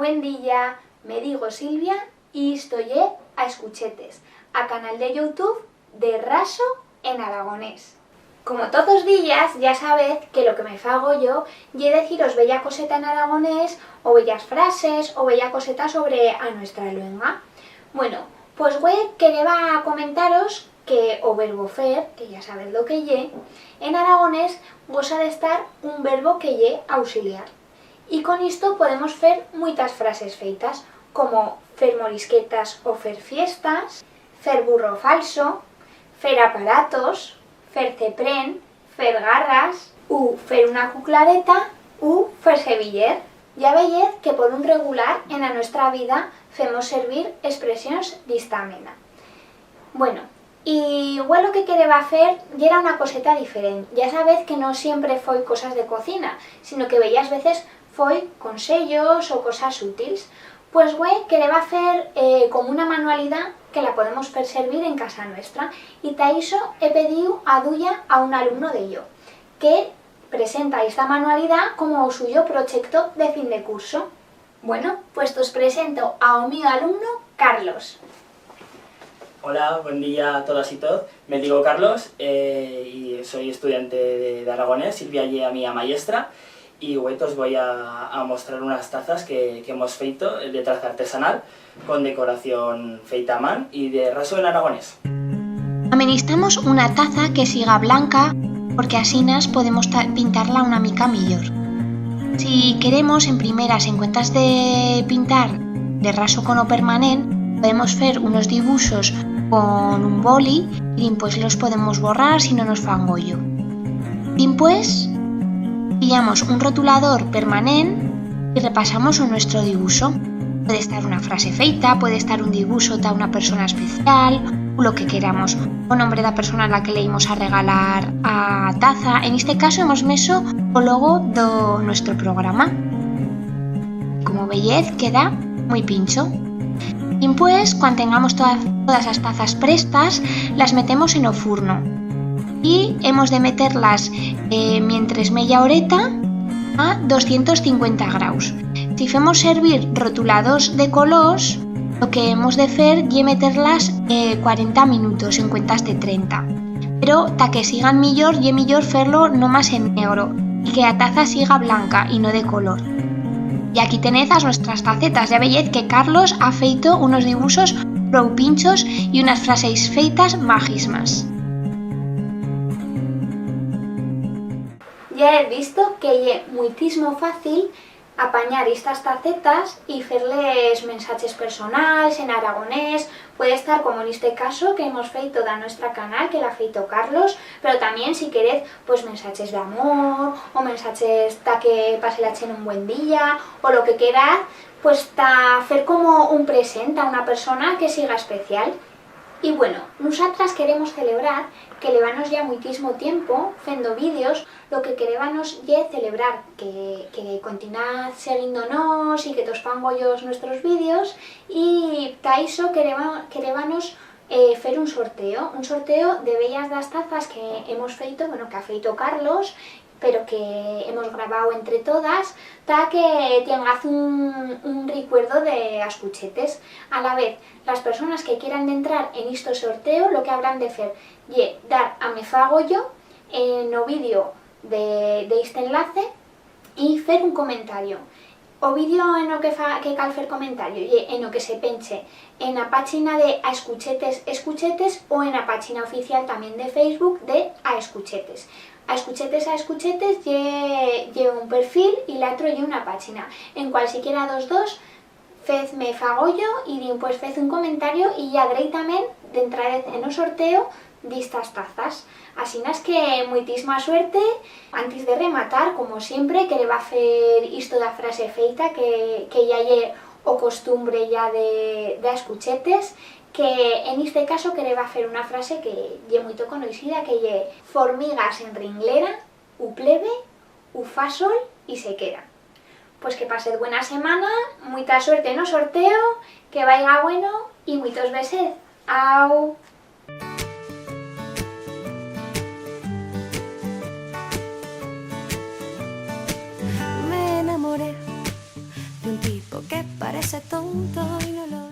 Buen día, me digo Silvia y estoy a Escuchetes, a canal de YouTube de Raso en aragonés. Como todos días, ya sabed que lo que me fago yo ye deciros bella coseta en aragonés, o bellas frases, o bella coseta sobre a nuestra lengua. Bueno, pues que le va a comentaros que o verbo fer, que ya sabed lo que ye, en aragonés goza de estar un verbo que ye auxiliar. Y con esto podemos fer muchas frases feitas, como fer morisquetas o fer fiestas, fer burro falso, fer aparatos, fer cepren, fer garras, u fer una cuclareta, u fer seviller. Ya veiez que por un regular en a nuestra vida femos servir expresiones d'ista mena. Bueno, y lo que quereba hacer ya era una coseta diferente. Ya sabed que no siempre foi cosas de cocina, sino que bellas veces foi consellos o cosas útiles. Pues quereba hacer como una manualidad que la podemos fer servir en casa nuestra, y ta iso he pedido a duya a un alumno de yo, que presenta esta manualidad como suyo proyecto de fin de curso. Bueno, pues os presento a mi alumno Carlos. Hola, buen día a todas y todos. Me digo Carlos y soy estudiante de aragonés, Silvia y a mi maestra, y hoy os voy a mostrar unas tazas que hemos feito de traza artesanal con decoración feita a man y de raso en aragonés. Administramos una taza que siga blanca porque así podemos pintarla una mica millor. Si queremos en primeras en cuentas de pintar de raso con o permanente, podemos hacer unos dibujos con un boli y después los podemos borrar si no nos fan gollo. Después pillamos un rotulador permanente y repasamos nuestro dibujo. Puede estar una frase feita, puede estar un dibujo de una persona especial, o lo que queramos, o nombre de la persona a la que le íbamos a regalar a taza. En este caso hemos meso o logo de nuestro programa. Como veis queda muy pincho. Y pues cuando tengamos todas las tazas prestas, las metemos en el furno y hemos de meterlas mientras media horeta a 250 grados. Si hacemos servir rotulados de colors, lo que hemos de hacer es meterlas 40 minutos en cuentas de 30. Pero para que sigan mejor, es mejor hacerlo no más en negro y que la taza siga blanca y no de color. Y aquí tenéis nuestras tacetas. Ya veis que Carlos ha feito unos dibujos prou pinchos y unas frases feitas majísimas. Ya he visto que es muitísimo fácil apañar estas tacetas y hacerles mensajes personales en aragonés. Puede estar como en este caso que hemos feito de nuestra canal, que la ha feito Carlos, pero también si queréis pues mensajes de amor o mensajes para que pase la en un buen día o lo que queráis, pues para hacer como un presente a una persona que siga especial. Y bueno, nosotras queremos celebrar que levanos ya muitísimo tiempo fendo vídeos. Lo que queremos ya celebrar que continuad seguindonos y que tos fan gollos nuestros vídeos, y ta iso queremos fer un sorteo de bellas das tazas que hemos feito, bueno, que ha feito Carlos, pero que hemos grabado entre todas, para que tengáis un recuerdo de Escuchetes. A la vez, las personas que quieran entrar en este sorteo, lo que habrán de hacer es dar a me fago yo en el vídeo de este enlace y hacer un comentario. O vídeo en lo que cal fer comentario y en lo que se penche en la página de A Escuchetes o en la página oficial también de Facebook de A Escuchetes. A Escuchetes lle un perfil y la otro lle una página. En cualquiera dos, fezme fagollo y pues fez un comentario y ya directamente de entrar en un sorteo de estas tazas. Así es que muitísima suerte. Antes de rematar, como siempre, que le va a hacer esto de frase feita que ya lle o costumbre ya de Escuchetes, que en este caso que le va a hacer una frase que lle muy conocida, que lle formigas en ringlera, u plebe, u fa sol y se queda. Pues que pased buena semana, mucha suerte en el sorteo, que vaya bueno y muchos beses. Au. Me enamoré de un tipo que parece tonto y no lo